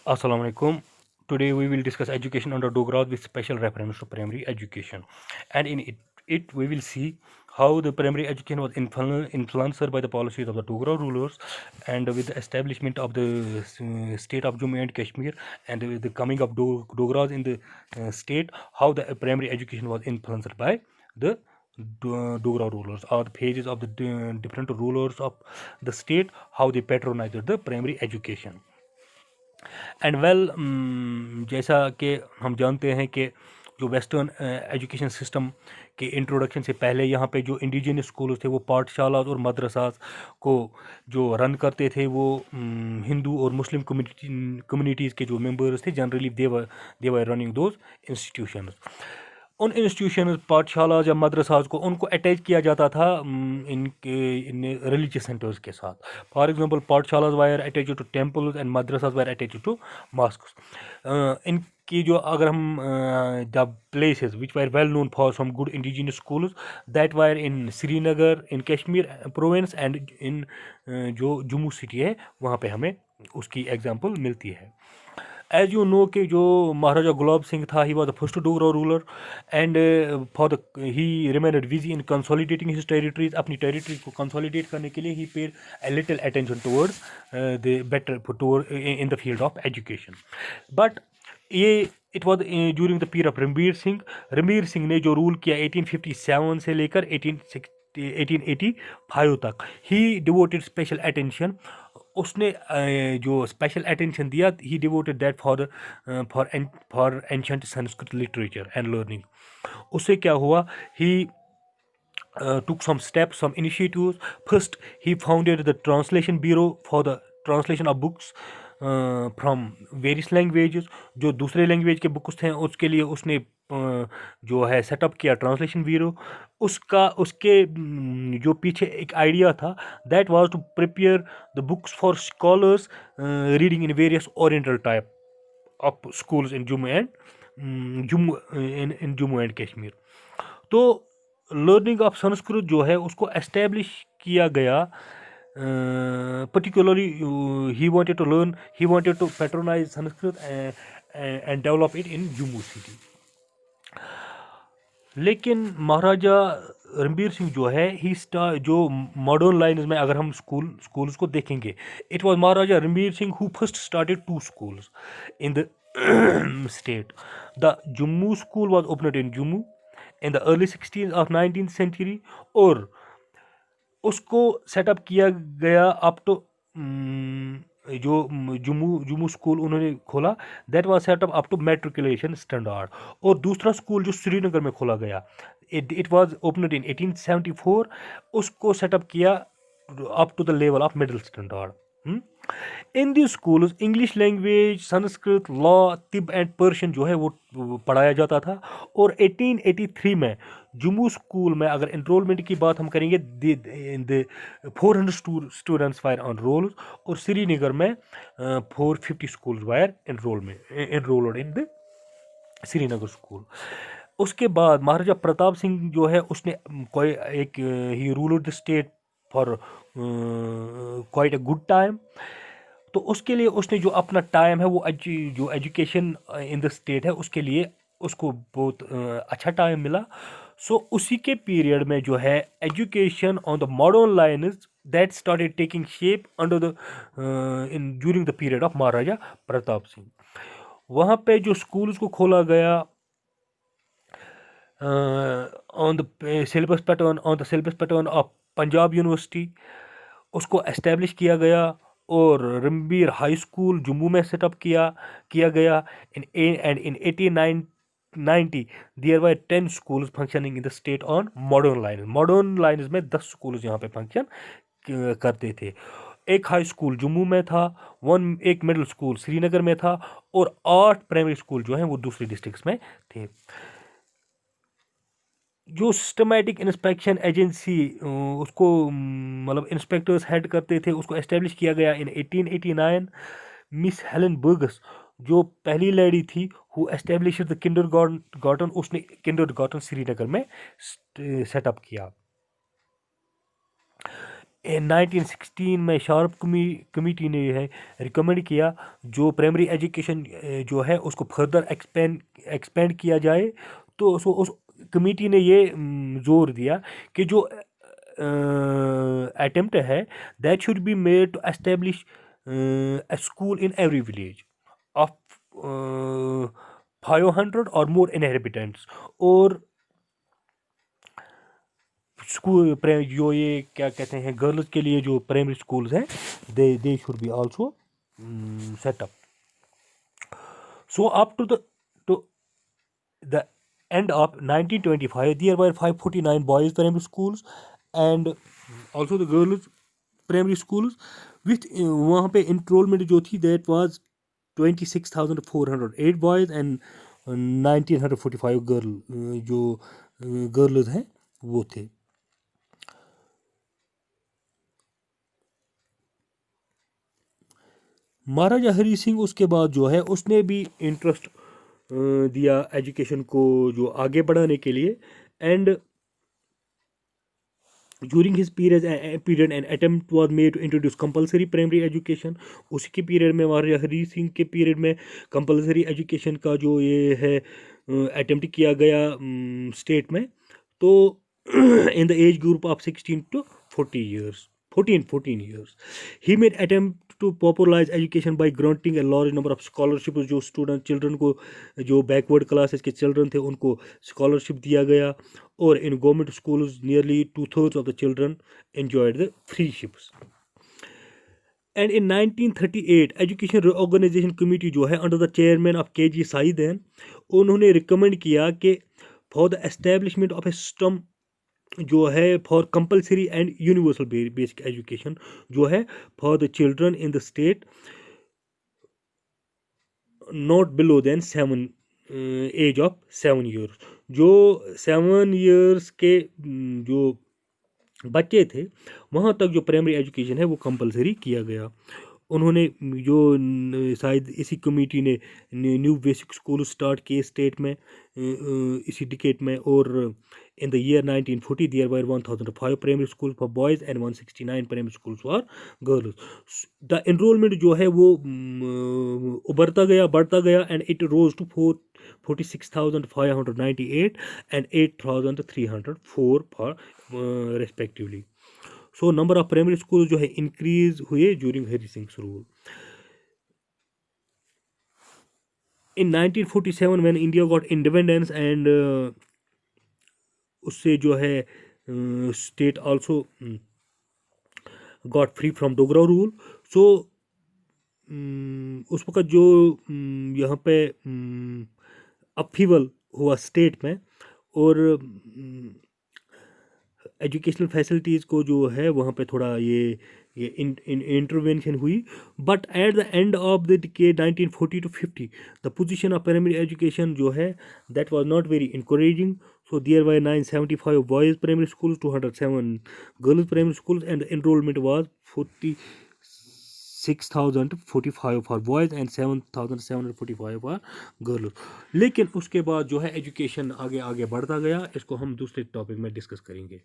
Assalamu alaikum. Today we will discuss education under Dogra's with special reference to primary education, and in it we will see how the primary education was influenced by the policies of the Dogra rulers, and with the establishment of the state of Jammu and Kashmir, and with the coming of Dogras in the state, how the primary education was influenced by the Dogra rulers, or the phases of the different rulers of the state, how they patronized the primary education. And well जैसा कि हम जानते हैं कि जो western education system के introduction से पहले यहाँ पे जो इंडिजिनस स्कूल्स थे वो पाठशाला और मदरसास को जो रन करते थे वो हिंदू और मुस्लिम कम्युनिटीज़ के जो मेंबर्स थे generally they were running those institutions. उन इंस्टीट्यूशन पाठशाला या मदरसाज को उनको अटैच किया जाता था इन रिलीजियस सेंटर्स के साथ। फॉर एग्जांपल पाठशालाज were attach to temples and मदरसाज वायर अटैच टू मॉस्क्स। इनकी जो अगर हम the places which were well known for some good indigenous schools that were in Srinagar in Kashmir province and in जो Jammu city है वहाँ पे हमें उसकी एग्जांपल मिलती है। एज यू नो कि जो महाराजा गुलाब सिंह था he was the first Dogra ruler and for the he remained busy in consolidating his territories. अपनी टेरिटरी को कंसोलिडेट करने के लिए he paid a little attention towards the better toward in the field of education. But ये it was during the period of Ranbir Singh ने जो rule किया 1857 से लेकर 1885 तक, ही डिवोटेड स्पेशल अटेंशन। उसने जो स्पेशल अटेंशन दिया he devoted that for ancient Sanskrit literature and learning. उससे क्या हुआ, ही took some steps, some initiatives. First, he founded the translation bureau for the translation of books from various languages। जो दूसरे language के books थे उसके लिए उसने जो है सेटअप किया ट्रांसलेशन ब्यूरो। उसके जो पीछे एक आइडिया था, that was to prepare the books for scholars reading in various oriental type of schools in Jammu and Kashmir. तो लर्निंग ऑफ संस्कृत जो है उसको एस्टेब्लिश किया गया। particularly he wanted to patronize Sanskrit and develop it in Jammu city। लेकिन महाराजा रणबीर सिंह जो है जो मॉडर्न लाइन्स में अगर हम स्कूल्स को देखेंगे, it was Maharaja Ranbir Singh who first started 2 schools in the state। The Jammu school was opened in Jammu in the early 16th of 19th century, और उसको सेटअप किया गया अप टू जो जम्मू स्कूल उन्होंने खोला, that was setup up to matriculation standard. और दूसरा school जो श्रीनगर में खोला गया, इट वाज ओपनड इन 1874, उसको सेटअप किया up to the level of middle standard. In the schools English language, Sanskrit, law, तिब एंड पर्शियन जो है वो पढ़ाया जाता था। और 1883 में जम्मू स्कूल में अगर एनरोलमेंट की बात हम करेंगे, the 400 students wire on roll, और श्रीनगर में 450 schools wire enrolled in the Srinagar school. उसके बाद महाराजा प्रताप सिंह जो है उसने कोई एक he ruled the state for quite a good time. तो उसके लिए उसने जो अपना टाइम है वो जो एजुकेशन इन द स्टेट है उसके लिए उसको बहुत अच्छा टाइम मिला। सो उसी के पीरियड में जो है education on the modern lines that started taking shape under the in during the period of Maharaja Pratap Singh. वहाँ पे जो स्कूल्स को खोला गया on the syllabus pattern of Punjab university, उसको एस्टेब्लिश किया गया। और रणबीर हाई स्कूल जम्मू में सेटअप किया गया in 1890 there were 10 schools functioning in the state on modern lines में 10 schools यहाँ पे फंक्शन करते थे। एक हाई स्कूल जम्मू में था, एक मिडिल स्कूल श्रीनगर में था, और 8 प्राइमरी स्कूल जो हैं वो दूसरे डिस्ट्रिक्ट्स में थे। जो सिस्टमैटिक इंस्पेक्शन एजेंसी उसको मतलब इंस्पेक्टर्स हेड करते थे, उसको एस्टेब्लिश किया गया इन 1889। मिस हेलन बर्गस जो पहली लेडी थी हु एस्टेब्लिश द किंडरगार्टन, उसने किंडरगार्टन श्रीनगर में सेटअप किया। 1916 में शार्प कमेटी ने है रिकमेंड किया जो प्राइमरी एजुकेशन जो है उसको फर्दर एक्सपेंड किया जाए। तो उस कमेटी ने ये जोर दिया कि जो अटेम्प्ट है that should be made to establish a school in every village of 500 or more inhabitants। और स्कूल जो ये क्या कहते हैं गर्ल्स के लिए जो प्राइमरी स्कूल्स हैं they should be also set up. So up to the end of 1925 there were 549 boys primary schools and also the girls primary schools with वहाँ पे enrollment जो थी that was 26,408 boys and 1945 girl जो girls हैं वो थे। महाराजा हरी सिंह उसके बाद जो है उसने भी इंटरेस्ट दिया एजुकेशन को जो आगे बढ़ाने के लिए and during his period an attempt was made to introduce compulsory primary education. उसी के पीरियड में महाराजा हरी सिंह के पीरियड में कंपलसरी एजुकेशन का जो ये है अटेम्प्ट किया गया स्टेट में। तो in the age group of 16 to 40 years 14 years he made attempt to popularize education by granting a large number of scholarships। जो स्टूडेंट चिल्ड्रन को जो बैकवर्ड क्लासेस के चिल्ड्रन थे उनको स्कॉलरशिप दिया गया और in government schools nearly 2/3 of the children enjoyed the free ships. And in 1938 education reorganisation committee जो है under the chairman of K G. Saiyidain उन्होंने रिकमेंड किया कि for the establishment of a system जो है for compulsory and universal basic education जो है for the children in the state not below than 7 age of 7 years। जो 7 years के जो बच्चे थे वहाँ तक जो प्राइमरी एजुकेशन है वो कंपलसरी किया गया। उन्होंने जो शायद इसी कमेटी ने न्यू बेसिक स्कूल स्टार्ट किए स्टेट में इसी डिकेट में। और in the year 1940 there were 1005 primary school for boys and 169 primary schools for girls. The enrolment जो है वो उभरता गया बढ़ता गया and it rose to 46,598 and 8,304 for respectively. So number of primary school जो है इंक्रीज हुए during Hari Singh rule. In 1947 when India got independence and उससे जो है state also got free from Dogra rule. So उस वक्त जो यहाँ पे अपहीवल हुआ स्टेट में और एजुकेशनल फैसिलिटीज़ को जो है वहाँ पे थोड़ा ये इंटरवेंशन हुई। But at the end of the decade 1940 to 50 the position of primary education जो है that was not very encouraging. So there were 975 boys primary schools 207 girls primary schools and the enrolment was 46,045 for boys and 7,745 for girls. लेकिन उसके बाद जो है education आगे आगे बढ़ता गया। इसको हम दूसरे टॉपिक में डिस्कस करेंगे।